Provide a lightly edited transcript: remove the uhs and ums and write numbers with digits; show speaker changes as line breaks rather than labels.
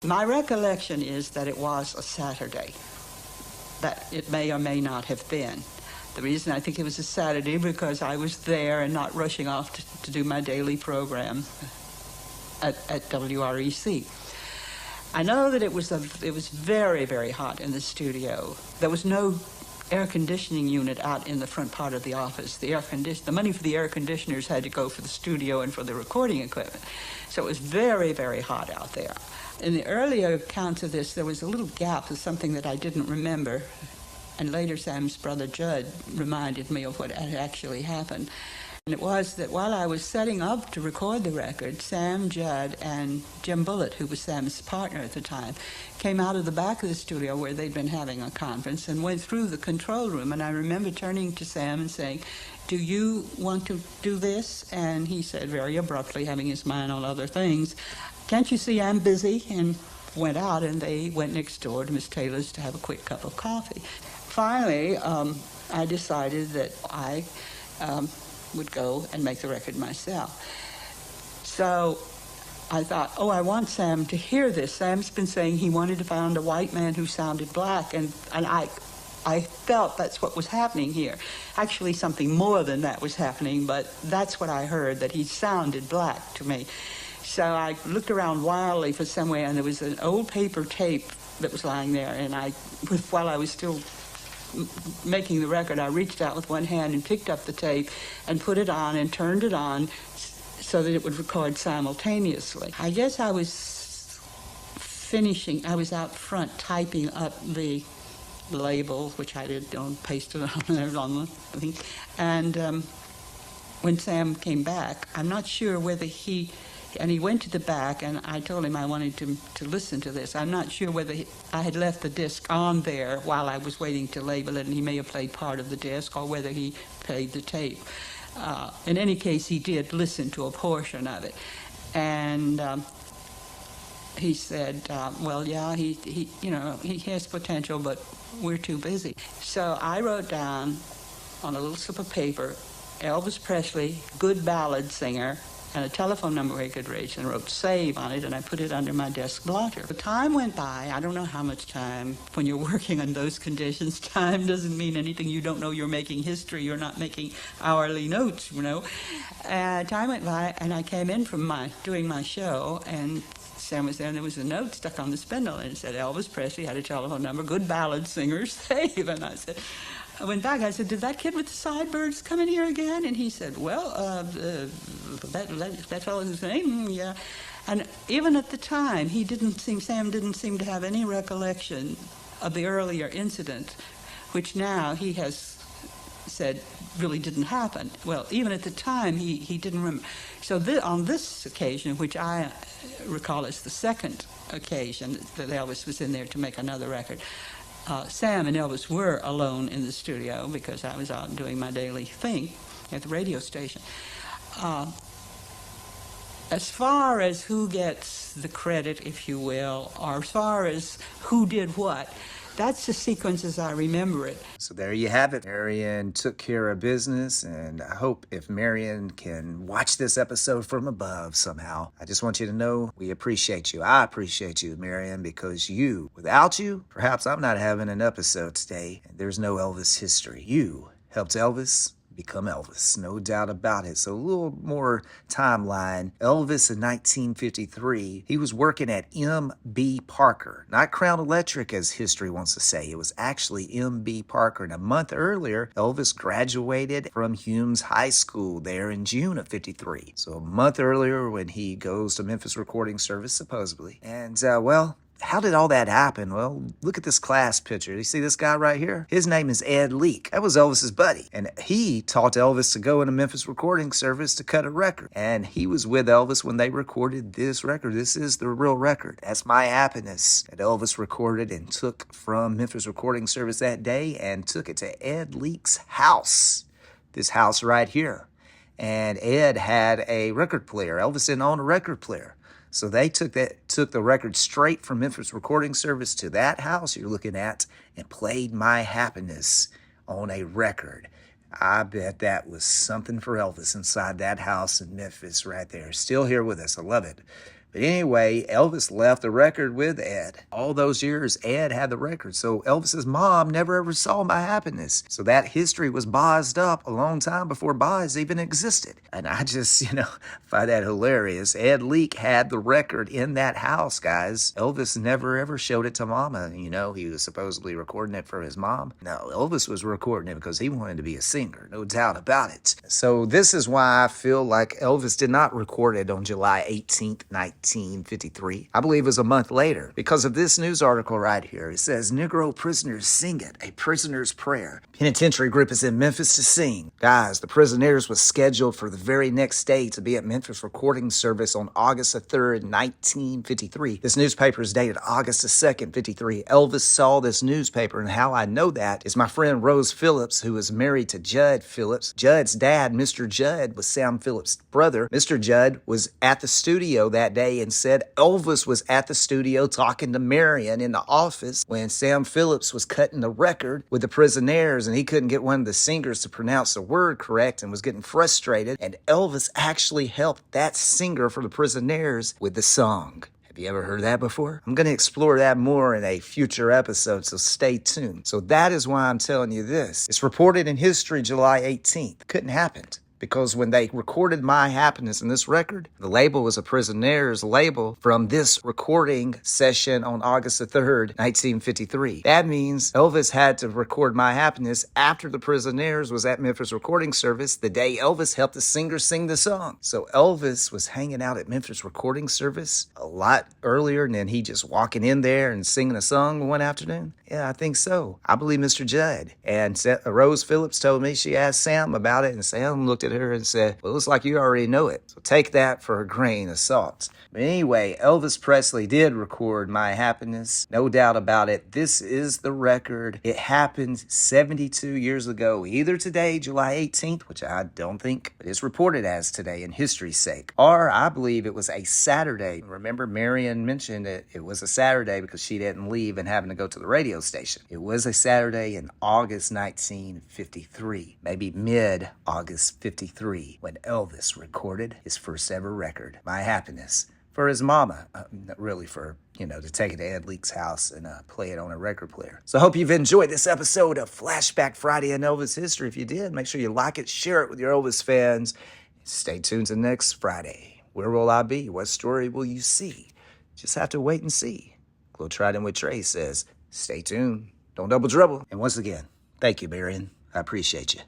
My recollection is that it was a Saturday, that it may or may not have been. The reason I think it was a Saturday because I was there and not rushing off to do my daily program at WREC. I know that it was very, very hot in the studio. There was no air conditioning unit out in the front part of the office. The money for the air conditioners had to go for the studio and for the recording equipment. So it was very, very hot out there. In the earlier accounts of this, there was a little gap of something that I didn't remember. And later Sam's brother Judd reminded me of what had actually happened. And it was that while I was setting up to record the record, Sam, Judd, and Jim Bullitt, who was Sam's partner at the time, came out of the back of the studio where they'd been having a conference and went through the control room. And I remember turning to Sam and saying, "Do you want to do this?" And he said very abruptly, having his mind on other things, "Can't you see I'm busy?" And went out, and they went next door to Miss Taylor's to have a quick cup of coffee. Finally, I decided that I would go and make the record myself. So I thought, I want Sam to hear this. Sam's been saying he wanted to find a white man who sounded black, and I felt that's what was happening here. Actually, something more than that was happening, but that's what I heard, that he sounded black to me. So I looked around wildly for somewhere, and there was an old paper tape that was lying there, and while I was still making the record, I reached out with one hand and picked up the tape and put it on and turned it on so that it would record simultaneously. I guess I was out front typing up the label, which I did, paste it on there on the thing. And when Sam came back, I'm not sure whether he went to the back, and I told him I wanted to listen to this. I'm not sure whether I had left the disc on there while I was waiting to label it, and he may have played part of the disc, or whether he played the tape. In any case, he did listen to a portion of it. And he said, well, yeah, he has potential, but we're too busy. So I wrote down on a little slip of paper, Elvis Presley, good ballad singer, and a telephone number he could reach, and wrote save on it, and I put it under my desk blotter. The time went by. I don't know how much time. When you're working in those conditions, time doesn't mean anything. You don't know you're making history. You're not making hourly notes, Time went by, and I came in from doing my show, and Sam was there, and there was a note stuck on the spindle, and it said, Elvis Presley had a telephone number, good ballad singer, save. And I went back. I said, did that kid with the sideburns come in here again? And he said, well, that's all his name, yeah. And even at the time, Sam didn't seem to have any recollection of the earlier incident, which now he has said really didn't happen. Well, even at the time, he didn't remember. So on this occasion, which I recall as the second occasion that Elvis was in there to make another record, Sam and Elvis were alone in the studio because I was out doing my daily thing at the radio station. As far as who gets the credit, if you will, or as far as who did what, that's the sequence as I remember it.
So there you have it. Marion took care of business, and I hope if Marion can watch this episode from above somehow, I just want you to know we appreciate you. I appreciate you, Marion, because without you, perhaps I'm not having an episode today, and there's no Elvis history. You helped Elvis become Elvis, no doubt about it. So a little more timeline. Elvis in 1953, he was working at M.B. Parker, not Crown Electric as history wants to say. It was actually M.B. Parker. And a month earlier, Elvis graduated from Humes High School there in June of 53. So a month earlier when he goes to Memphis Recording Service, supposedly. And, how did all that happen? Well, look at this class picture. You see this guy right here? His name is Ed Leek. That was Elvis's buddy. And he taught Elvis to go into Memphis Recording Service to cut a record. And he was with Elvis when they recorded this record. This is the real record. That's My Happiness that Elvis recorded and took from Memphis Recording Service that day and took it to Ed Leek's house. This house right here. And Ed had a record player. Elvis didn't own a record player. So they took the record straight from Memphis Recording Service to that house you're looking at and played My Happiness on a record. I bet that was something for Elvis inside that house in Memphis right there. Still here with us. I love it. But anyway, Elvis left the record with Ed. All those years, Ed had the record. So Elvis's mom never ever saw My Happiness. So that history was bozzed up a long time before Boz even existed. And I just, find that hilarious. Ed Leek had the record in that house, guys. Elvis never ever showed it to Mama. He was supposedly recording it for his mom. No, Elvis was recording it because he wanted to be a singer. No doubt about it. So this is why I feel like Elvis did not record it on July 18th, 1953. I believe it was a month later because of this news article right here. It says, Negro prisoners sing it, a prisoner's prayer. Penitentiary group is in Memphis to sing. Guys, the Prisoners was scheduled for the very next day to be at Memphis recording service on August the 3rd, 1953. This newspaper is dated August the 2nd, 53. Elvis saw this newspaper, and how I know that is my friend Rose Phillips, who is married to Judd Phillips. Judd's dad, Mr. Judd, was Sam Phillips' brother. Mr. Judd was at the studio that day and said Elvis was at the studio talking to Marion in the office when Sam Phillips was cutting the record with the Prisoners, and he couldn't get one of the singers to pronounce the word correct and was getting frustrated, and Elvis actually helped that singer for the Prisoners with the song. Have you ever heard that before? I'm going to explore that more in a future episode, so stay tuned. So that is why I'm telling you this. It's reported in history July 18th. Couldn't happen. Because when they recorded My Happiness in this record, the label was a Prisoners label from this recording session on August the 3rd, 1953. That means Elvis had to record My Happiness after the Prisoners was at Memphis recording service the day Elvis helped the singer sing the song. So Elvis was hanging out at Memphis recording service a lot earlier than he just walking in there and singing a song one afternoon. Yeah, I think so. I believe Mr. Judd. And Rose Phillips told me she asked Sam about it, and Sam looked at her and said, well, it looks like you already know it. So take that for a grain of salt. But anyway, Elvis Presley did record My Happiness. No doubt about it. This is the record. It happened 72 years ago, either today, July 18th, which I don't think is reported as today in history's sake, or I believe it was a Saturday. Remember, Marion mentioned it was a Saturday because she didn't leave and having to go to the radio station. It was a Saturday in August 1953, maybe mid-August 53, when Elvis recorded his first ever record, My Happiness, for his mama, really for, to take it to Ed Leek's house and play it on a record player. So I hope you've enjoyed this episode of Flashback Friday in Elvis history. If you did, make sure you like it, share it with your Elvis fans. Stay tuned to next Friday. Where will I be? What story will you see? Just have to wait and see. Globetrotting with Trey says, stay tuned. Don't double trouble. And once again, thank you, Marion. I appreciate you.